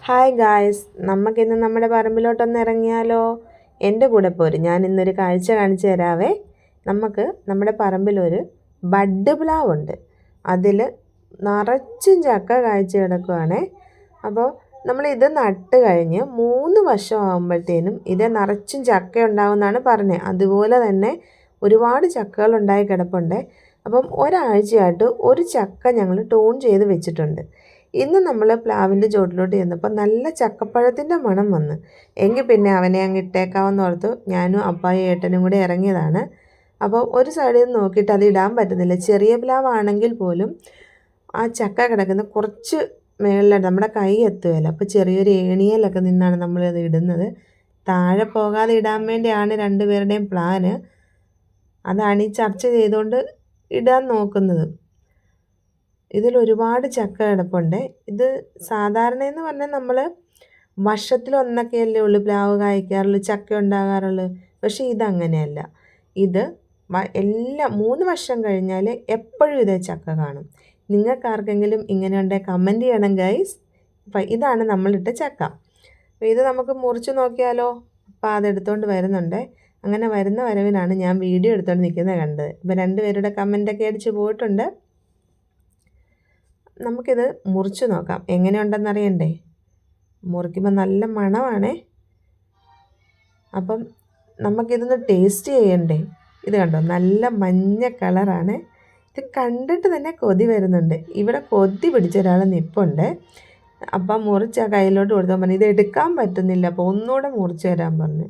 Hi guys, നമുക്കിന്ന് നമ്മുടെ പറമ്പിലോട്ടൊന്ന് ഇറങ്ങിയാലോ? എൻ്റെ കൂടെ പോര്, ഞാൻ ഇന്നൊരു കാഴ്ച കാണിച്ചു തരാവേ. നമുക്ക് നമ്മുടെ പറമ്പിലൊരു ബഡ് പ്ലാവുണ്ട്. അതിൽ നിറച്ചും ചക്ക കായ്ച്ച് കിടക്കുവാണേ. അപ്പോൾ നമ്മളിത് നട്ട് കഴിഞ്ഞ് 3 വർഷം ആകുമ്പോഴത്തേനും ഇത് നിറച്ചും ചക്ക ഉണ്ടാകുമെന്നാണ് പറഞ്ഞത്. അതുപോലെ തന്നെ ഒരുപാട് ചക്കകൾ ഉണ്ടായി കിടപ്പുണ്ട്. അപ്പം ഒരാഴ്ചയായിട്ട് ഒരു ചക്ക ഞങ്ങൾ ടൂൺ ചെയ്ത് വെച്ചിട്ടുണ്ട്. ഇന്ന് നമ്മൾ പ്ലാവിൻ്റെ ചോട്ടിലോട്ട് ചെന്നപ്പോൾ നല്ല ചക്കപ്പഴത്തിൻ്റെ മണം വന്ന്. എങ്കിൽ പിന്നെ അവനെ അങ്ങ് ഇട്ടേക്കാമെന്ന് ഓർത്ത് ഞാനും അപ്പായും ഏട്ടനും കൂടി ഇറങ്ങിയതാണ്. അപ്പോൾ ഒരു സൈഡിൽ നിന്ന് നോക്കിയിട്ട് അത് ഇടാൻ പറ്റുന്നില്ല. ചെറിയ പ്ലാവാണെങ്കിൽ പോലും ആ ചക്ക കിടക്കുന്ന കുറച്ച് മേളിലാണ്, നമ്മുടെ കൈ എത്തുകയില്ല. അപ്പോൾ ചെറിയൊരു ഏണിയലൊക്കെ നിന്നാണ് നമ്മളത് ഇടുന്നത്. താഴെ പോകാതെ ഇടാൻ വേണ്ടിയാണ് രണ്ടുപേരുടെയും പ്ലാന്. അതാണ് ഈ ചർച്ച ചെയ്തുകൊണ്ട് ഇടാൻ നോക്കുന്നത്. ഇതിലൊരുപാട് ചക്ക കിടപ്പുണ്ട്. ഇത് സാധാരണയെന്ന് പറഞ്ഞാൽ നമ്മൾ വർഷത്തിലൊന്നൊക്കെയല്ലേ ഉള്ളൂ പ്ലാവ് കായ്ക്കാറുള്ളൂ, ചക്ക ഉണ്ടാകാറുള്ളൂ. പക്ഷേ ഇതങ്ങനെയല്ല. ഇത് എല്ലാ 3 വർഷം കഴിഞ്ഞാൽ എപ്പോഴും ഇതേ ചക്ക കാണും. നിങ്ങൾക്കാർക്കെങ്കിലും ഇങ്ങനെ ഉണ്ടെങ്കിൽ കമൻറ്റ് ചെയ്യണം ഗൈസ്. അപ്പം ഇതാണ് നമ്മളിട്ട ചക്ക. അപ്പോൾ ഇത് നമുക്ക് മുറിച്ച് നോക്കിയാലോ? അപ്പോൾ അതെടുത്തുകൊണ്ട് വരുന്നുണ്ട്. അങ്ങനെ വരുന്ന വരവിനാണ് ഞാൻ വീഡിയോ എടുത്തുകൊണ്ട് നിൽക്കുന്നത് കണ്ടത്. ഇപ്പോൾ 2 പേരുടെ കമൻറ്റൊക്കെ അടിച്ച് പോയിട്ടുണ്ട്. നമുക്കിത് മുറിച്ച് നോക്കാം, എങ്ങനെയുണ്ടെന്നറിയണ്ടേ. മുറിക്കുമ്പോൾ നല്ല മണമാണേ. അപ്പം നമുക്കിതൊന്ന് ടേസ്റ്റ് ചെയ്യണ്ടേ. ഇത് കണ്ടോ, നല്ല മഞ്ഞ കളറാണ്. ഇത് കണ്ടിട്ട് തന്നെ കൊതി വരുന്നുണ്ട്. ഇവിടെ കൊതി പിടിച്ച ഒരാൾ നിൽപ്പുണ്ട്. അപ്പം മുറിച്ച് ആ കയ്യിലോട്ട് കൊടുത്താൽ പറഞ്ഞു ഇത് എടുക്കാൻ പറ്റുന്നില്ല, അപ്പോൾ ഒന്നുകൂടെ മുറിച്ച് തരാൻ പറഞ്ഞു.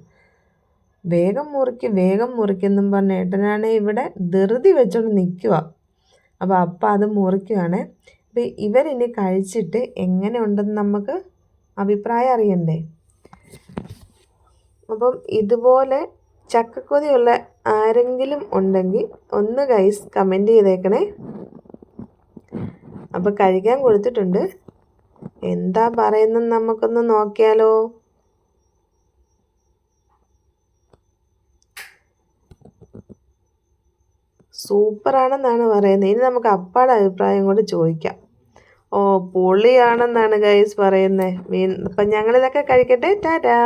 വേഗം മുറിക്കെന്നും പറഞ്ഞ് ഏട്ടനാണ് ഇവിടെ ധൃതി വെച്ചോണ്ട് നിൽക്കുക. അപ്പോൾ അപ്പം അത് മുറിക്കുകയാണ്. അപ്പോൾ ഇവരിനി കഴിച്ചിട്ട് എങ്ങനെ ഉണ്ടെന്ന് നമുക്ക് അഭിപ്രായം അറിയണ്ടേ. അപ്പം ഇതുപോലെ ചക്കക്കൊതിയുള്ള ആരെങ്കിലും ഉണ്ടെങ്കിൽ ഒന്ന് ഗൈസ് കമൻറ്റ് ചെയ്തേക്കണേ. അപ്പോൾ കഴിക്കാൻ കൊടുത്തിട്ടുണ്ട്, എന്താ പറയുന്നത് നമുക്കൊന്ന് നോക്കിയാലോ. സൂപ്പറാണെന്നാണ് പറയുന്നത്. ഇനി നമുക്ക് അപ്പാടെ അഭിപ്രായം കൊണ്ട് ചോദിക്കാം. ഓ, പൊളിയാണെന്നാണ് ഗൈസ് പറയുന്നത്. അപ്പം ഞങ്ങളിതൊക്കെ കഴിക്കട്ടെ. ടാറ്റാ.